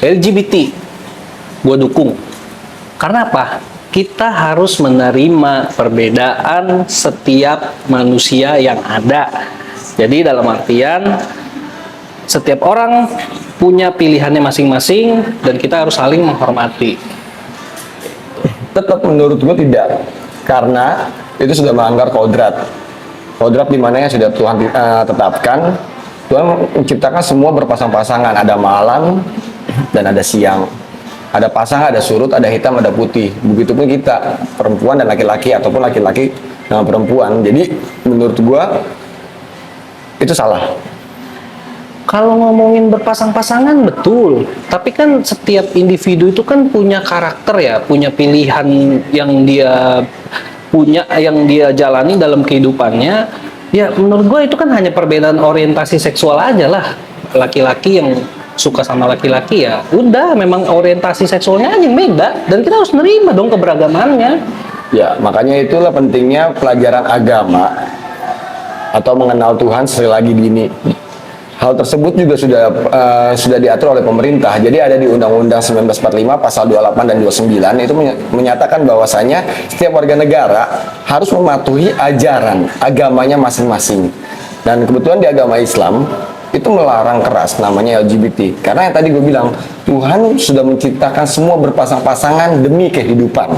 LGBT, gue dukung. Karena apa? Kita harus menerima perbedaan setiap manusia yang ada. Jadi dalam artian setiap orang punya pilihannya masing-masing dan kita harus saling menghormati. Tetap menurut gue tidak, karena itu sudah melanggar kodrat. Kodrat di mana yang sudah Tuhan tetapkan. Tuhan menciptakan semua berpasang-pasangan, ada malam dan ada siang. Ada pasang, ada surut, ada hitam, ada putih. Begitupun kita, perempuan dan laki-laki ataupun laki-laki dengan perempuan. Jadi menurut gue itu salah. Kalau ngomongin berpasang-pasangan betul, tapi kan setiap individu itu kan punya karakter ya, punya pilihan yang dia punya, yang dia jalani dalam kehidupannya. Ya menurut gue itu kan hanya perbedaan orientasi seksual aja lah. Laki-laki yang suka sama laki-laki ya udah, memang orientasi seksualnya aja yang beda dan kita harus nerima dong keberagamannya. Ya, makanya itulah pentingnya pelajaran agama atau mengenal Tuhan sekali lagi dini. Hal tersebut juga sudah diatur oleh pemerintah. Jadi ada di Undang-Undang 1945 pasal 28 dan 29 itu menyatakan bahwasanya setiap warga negara harus mematuhi ajaran agamanya masing-masing. Dan kebetulan di agama Islam itu melarang keras namanya LGBT. Karena yang tadi gue bilang, Tuhan sudah menciptakan semua berpasang-pasangan demi kehidupan.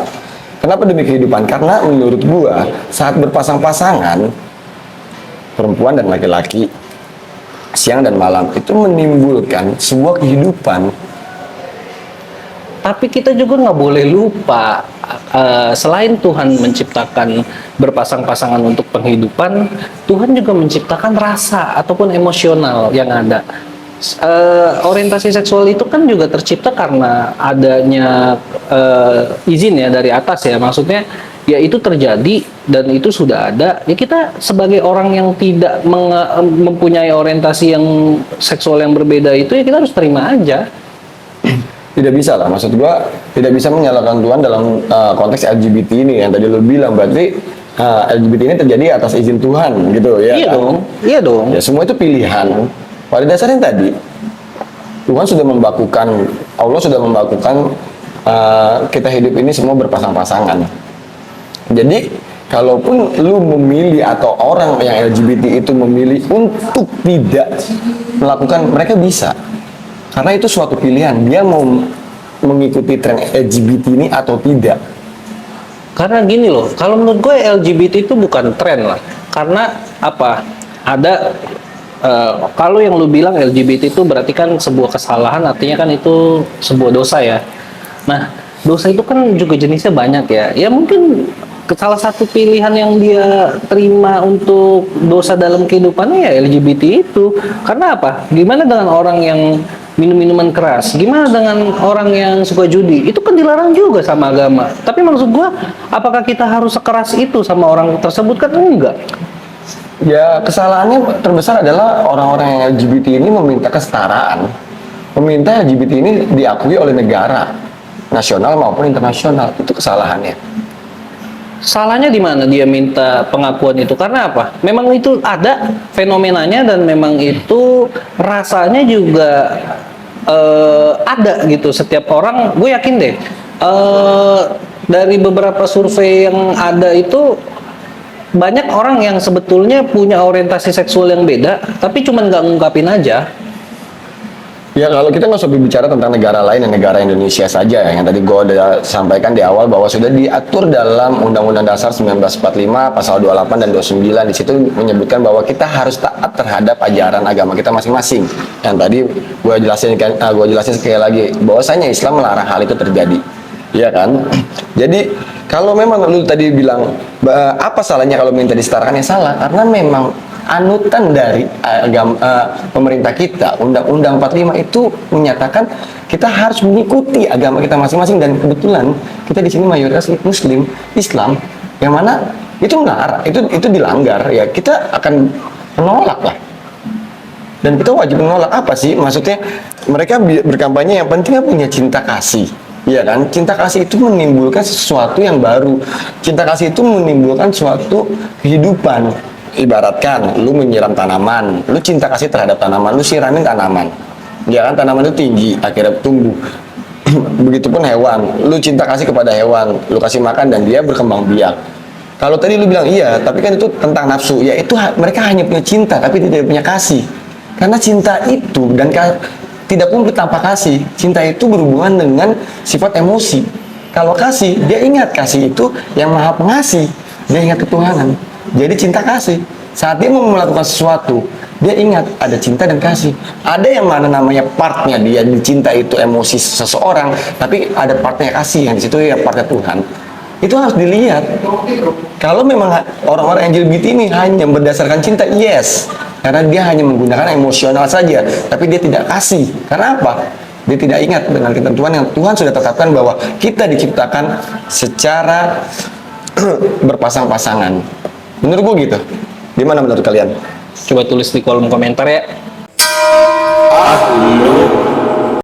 Kenapa demi kehidupan? Karena menurut gue saat berpasang-pasangan perempuan dan laki-laki, siang dan malam, itu menimbulkan sebuah kehidupan. Tapi kita juga nggak boleh lupa, selain Tuhan menciptakan berpasang-pasangan untuk penghidupan, Tuhan juga menciptakan rasa ataupun emosional yang ada. Orientasi seksual itu kan juga tercipta karena adanya izin ya dari atas ya, maksudnya ya itu terjadi dan itu sudah ada. Ya kita sebagai orang yang tidak mempunyai orientasi yang seksual yang berbeda itu, ya kita harus terima aja. Tidak bisa lah, maksud gua tidak bisa menyalahkan Tuhan dalam konteks LGBT ini yang tadi lu bilang. Berarti LGBT ini terjadi atas izin Tuhan gitu ya. Iya kan? dong, iya dong. Ya semua itu pilihan. Pada dasarnya tadi Tuhan sudah membakukan, Allah sudah membakukan kita hidup ini semua berpasang-pasangan. Jadi kalaupun lu memilih atau orang yang LGBT itu memilih untuk tidak melakukan, mereka bisa. Karena itu suatu pilihan, dia mau mengikuti tren LGBT ini atau tidak. Karena gini loh, kalau menurut gue LGBT itu bukan tren lah. Karena apa? Ada kalau yang lu bilang LGBT itu berarti kan sebuah kesalahan, artinya kan itu sebuah dosa ya. Nah, dosa itu kan juga jenisnya banyak ya. Ya mungkin salah satu pilihan yang dia terima untuk dosa dalam kehidupannya ya LGBT itu. Karena apa? Gimana dengan orang yang minum-minuman keras? Gimana dengan orang yang suka judi? Itu kan dilarang juga sama agama. Tapi maksud gua, apakah kita harus sekeras itu sama orang tersebut? Kan enggak. Ya kesalahannya terbesar adalah orang-orang yang LGBT ini meminta kesetaraan, meminta LGBT ini diakui oleh negara nasional maupun internasional. Itu kesalahannya. Salahnya di mana dia minta pengakuan itu? Karena apa? Memang itu ada fenomenanya dan memang itu rasanya juga ada gitu. Setiap orang, gue yakin deh, dari beberapa survei yang ada itu banyak orang yang sebetulnya punya orientasi seksual yang beda, tapi cuma nggak ngungkapin aja. Ya kalau kita nggak usah berbicara tentang negara lain dan negara Indonesia saja ya, yang tadi gue udah sampaikan di awal bahwa sudah diatur dalam Undang-Undang Dasar 1945 pasal 28 dan 29. Di situ menyebutkan bahwa kita harus taat terhadap ajaran agama kita masing-masing. Yang tadi gue jelasin sekali lagi bahwasanya Islam melarang hal itu terjadi. Iya kan? Jadi kalau memang lu tadi bilang apa salahnya kalau minta disetarakan, ya salah karena memang anutan dari pemerintah kita, Undang-Undang 45 itu menyatakan kita harus mengikuti agama kita masing-masing, dan kebetulan kita di sini mayoritas Muslim, Islam, yang mana itu melarang, itu dilanggar, ya kita akan menolak lah. Dan kita wajib menolak. Apa sih maksudnya? Mereka berkampanye yang pentingnya punya cinta kasih. Iya kan, cinta kasih itu menimbulkan sesuatu yang baru. Cinta kasih itu menimbulkan suatu kehidupan. Ibaratkan, lu menyiram tanaman, lu cinta kasih terhadap tanaman, lu siramin tanaman. Ya kan, tanaman itu tinggi, akhirnya tumbuh. Begitupun hewan, lu cinta kasih kepada hewan, lu kasih makan dan dia berkembang biak. Kalau tadi lu bilang iya, tapi kan itu tentang nafsu. Ya itu mereka hanya punya cinta tapi tidak punya kasih. Karena cinta itu tidak komplit tanpa kasih. Cinta itu berhubungan dengan sifat emosi. Kalau kasih, dia ingat kasih itu yang maha pengasih. Dia ingat ketuhanan. Jadi cinta kasih. Saat dia mau melakukan sesuatu, dia ingat ada cinta dan kasih. Ada yang mana namanya partnya dia di cinta itu emosi seseorang, tapi ada partnya kasih yang di situ ya partnya Tuhan. Itu harus dilihat. Kalau memang orang-orang LGBT ini hanya berdasarkan cinta, yes, karena dia hanya menggunakan emosional saja, tapi dia tidak kasih. Karena apa? Dia tidak ingat dengan ketentuan yang Tuhan sudah tetapkan bahwa kita diciptakan secara berpasang-pasangan. Menurut gue gitu. Gimana menurut kalian? Coba tulis di kolom komentar ya.